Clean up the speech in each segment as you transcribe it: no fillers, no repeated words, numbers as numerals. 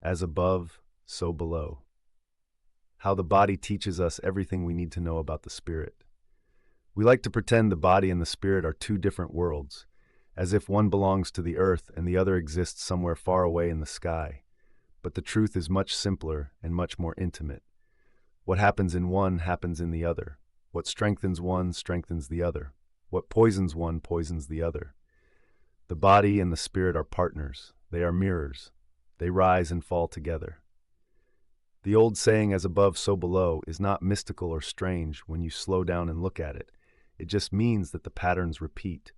As above, so below. How the body teaches us everything we need to know about the spirit. We like to pretend the body and the spirit are two different worlds, as if one belongs to the earth and the other exists somewhere far away in the sky. But the truth is much simpler and much more intimate. What happens in one happens in the other. What strengthens one strengthens the other. What poisons one poisons the other. The body and the spirit are partners. They are mirrors. They rise and fall together. The old saying, as above, so below, is not mystical or strange when you slow down and look at it. It just means that the patterns repeat.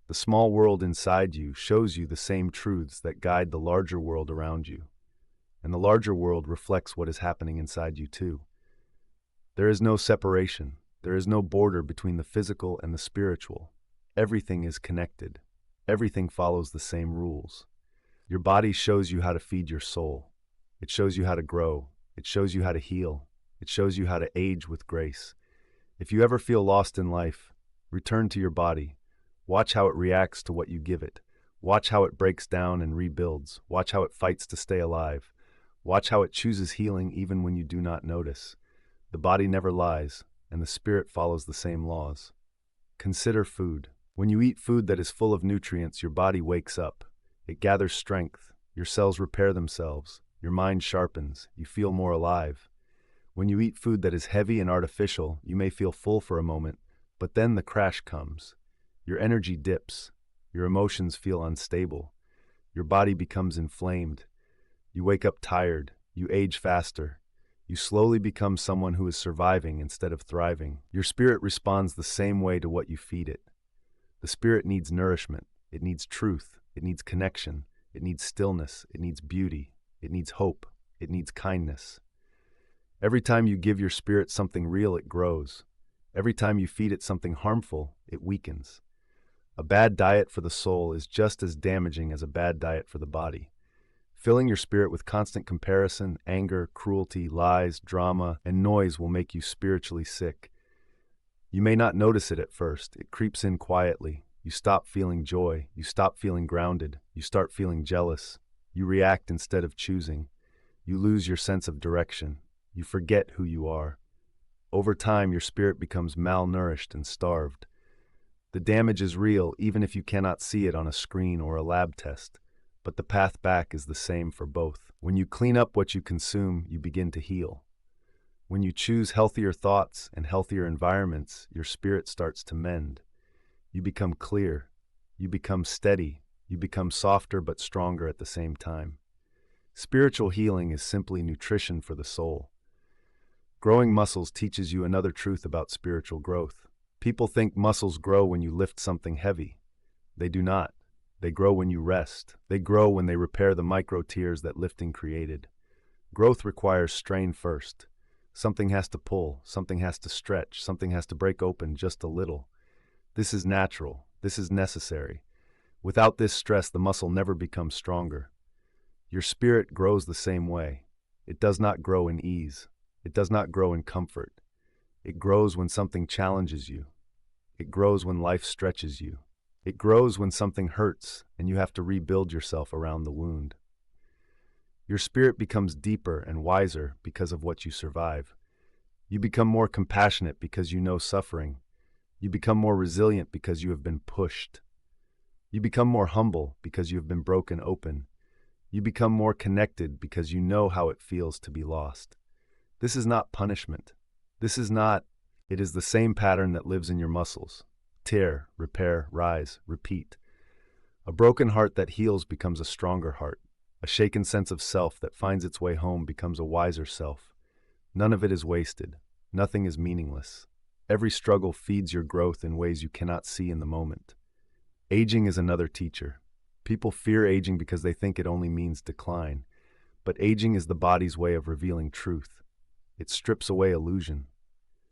The small world inside you shows you the same truths that guide the larger world around you. And the larger world reflects what is happening inside you too. There is no separation. There is no border between the physical and the spiritual. Everything is connected. Everything follows the same rules. Your body shows you how to feed your soul. It shows you how to grow. It shows you how to heal. It shows you how to age with grace. If you ever feel lost in life, return to your body. Watch how it reacts to what you give it. Watch how it breaks down and rebuilds. Watch how it fights to stay alive. Watch how it chooses healing even when you do not notice. The body never lies, and the spirit follows the same laws. Consider food. When you eat food that is full of nutrients, your body wakes up. It gathers strength. Your cells repair themselves. Your mind sharpens. You feel more alive. When you eat food that is heavy and artificial, you may feel full for a moment, but then the crash comes. Your energy dips. Your emotions feel unstable. Your body becomes inflamed. You wake up tired. You age faster. You slowly become someone who is surviving instead of thriving. Your spirit responds the same way to what you feed it. The spirit needs nourishment. It needs truth. It needs connection. It needs stillness. It needs beauty. It needs hope. It needs kindness. Every time you give your spirit something real, it grows. Every time you feed it something harmful, it weakens. A bad diet for the soul is just as damaging as a bad diet for the body. Filling your spirit with constant comparison, anger, cruelty, lies, drama, and noise will make you spiritually sick. You may not notice it at first. It creeps in quietly. You stop feeling joy. You stop feeling grounded. You start feeling jealous. You react instead of choosing. You lose your sense of direction. You forget who you are. Over time, your spirit becomes malnourished and starved. The damage is real, even if you cannot see it on a screen or a lab test. But the path back is the same for both. When you clean up what you consume, you begin to heal. When you choose healthier thoughts and healthier environments, your spirit starts to mend. You become clear. You become steady. You become softer but stronger at the same time. Spiritual healing is simply nutrition for the soul. Growing muscles teaches you another truth about spiritual growth. People think muscles grow when you lift something heavy. They do not. They grow when you rest. They grow when they repair the micro tears that lifting created. Growth requires strain first. Something has to pull, something has to stretch, something has to break open just a little. This is natural. This is necessary. Without this stress, the muscle never becomes stronger. Your spirit grows the same way. It does not grow in ease. It does not grow in comfort. It grows when something challenges you. It grows when life stretches you. It grows when something hurts and you have to rebuild yourself around the wound. Your spirit becomes deeper and wiser because of what you survive. You become more compassionate because you know suffering. You become more resilient because you have been pushed. You become more humble because you have been broken open. You become more connected because you know how it feels to be lost. This is not punishment. It is the same pattern that lives in your muscles. Tear, repair, rise, repeat. A broken heart that heals becomes a stronger heart. A shaken sense of self that finds its way home becomes a wiser self. None of it is wasted. Nothing is meaningless. Every struggle feeds your growth in ways you cannot see in the moment. Aging is another teacher. People fear aging because they think it only means decline. But aging is the body's way of revealing truth. It strips away illusion.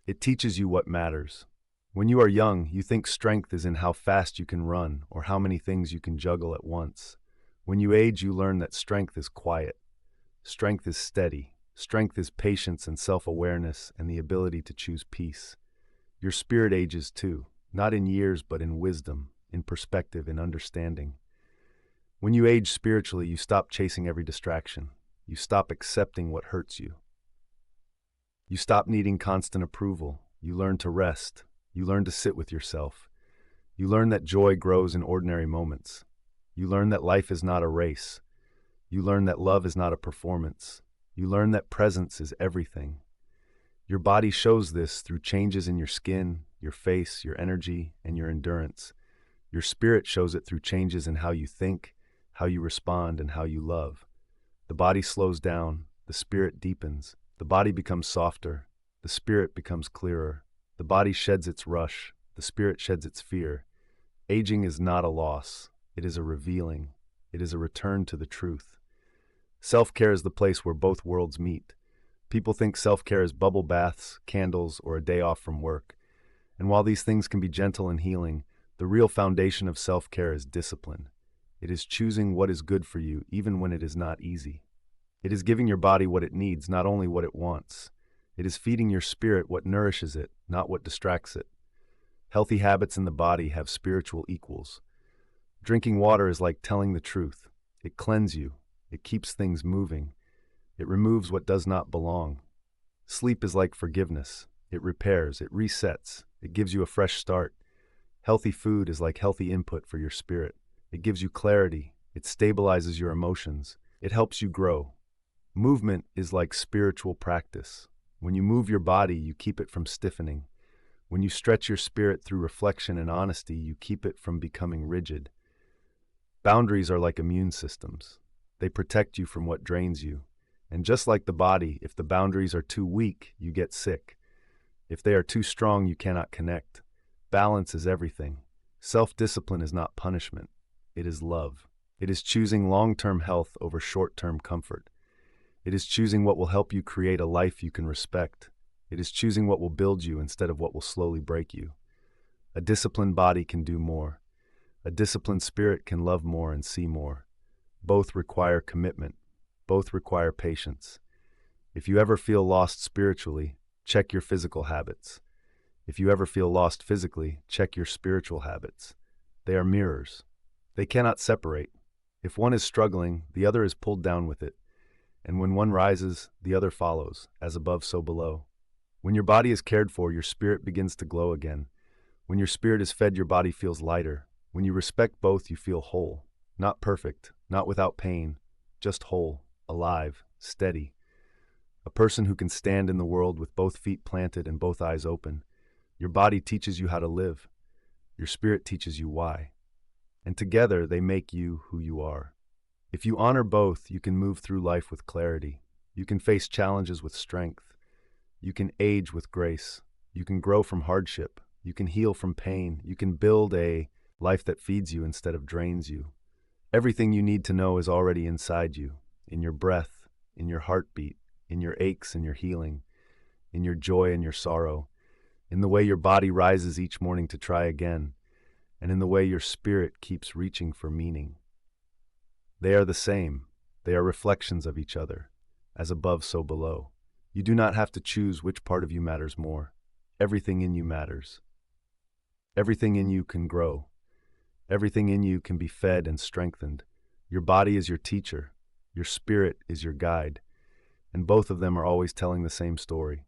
It teaches you what matters. When you are young, you think strength is in how fast you can run or how many things you can juggle at once. When you age, you learn that strength is quiet. Strength is steady. Strength is patience and self-awareness and the ability to choose peace. Your spirit ages too, not in years but in wisdom, in perspective, in understanding. When you age spiritually, you stop chasing every distraction. you stop accepting what hurts you. You stop needing constant approval. You learn to rest. You learn to sit with yourself. You learn that joy grows in ordinary moments. You learn that life is not a race. You learn that love is not a performance. You learn that presence is everything. Your body shows this through changes in your skin, your face, your energy, and your endurance. Your spirit shows it through changes in how you think, how you respond, and how you love. The body slows down, the spirit deepens. The body becomes softer, the spirit becomes clearer. The body sheds its rush, the spirit sheds its fear. Aging is not a loss, it is a revealing. It is a return to the truth. Self-care is the place where both worlds meet. People think self-care is bubble baths, candles, or a day off from work. And while these things can be gentle and healing, the real foundation of self-care is discipline. It is choosing what is good for you, even when it is not easy. It is giving your body what it needs, not only what it wants. It is feeding your spirit what nourishes it, not what distracts it. Healthy habits in the body have spiritual equals. Drinking water is like telling the truth. It cleanses you. It keeps things moving. It removes what does not belong. Sleep is like forgiveness. It repairs, it resets, it gives you a fresh start. Healthy food is like healthy input for your spirit. It gives you clarity, it stabilizes your emotions, it helps you grow. Movement is like spiritual practice. When you move your body, you keep it from stiffening. When you stretch your spirit through reflection and honesty, you keep it from becoming rigid. Boundaries are like immune systems. They protect you from what drains you. And just like the body, if the boundaries are too weak, you get sick. If they are too strong, you cannot connect. Balance is everything. Self-discipline is not punishment. It is love. It is choosing long-term health over short-term comfort. It is choosing what will help you create a life you can respect. It is choosing what will build you instead of what will slowly break you. A disciplined body can do more. A disciplined spirit can love more and see more. Both require commitment. Both require patience. If you ever feel lost spiritually, check your physical habits. If you ever feel lost physically, check your spiritual habits. They are mirrors. They cannot separate. If one is struggling, the other is pulled down with it. And when one rises, the other follows, as above, so below. When your body is cared for, your spirit begins to glow again. When your spirit is fed, your body feels lighter. When you respect both, you feel whole. Not perfect, not without pain, just whole, alive, steady. A person who can stand in the world with both feet planted and both eyes open. Your body teaches you how to live. Your spirit teaches you why. And together they make you who you are. If you honor both, you can move through life with clarity. You can face challenges with strength. You can age with grace. You can grow from hardship. You can heal from pain. You can build a life that feeds you instead of drains you. Everything you need to know is already inside you, in your breath, in your heartbeat, in your aches and your healing, in your joy and your sorrow, in the way your body rises each morning to try again, and in the way your spirit keeps reaching for meaning. They are the same. They are reflections of each other, as above, so below. You do not have to choose which part of you matters more. Everything in you matters. Everything in you can grow. Everything in you can be fed and strengthened. Your body is your teacher. Your spirit is your guide. And both of them are always telling the same story.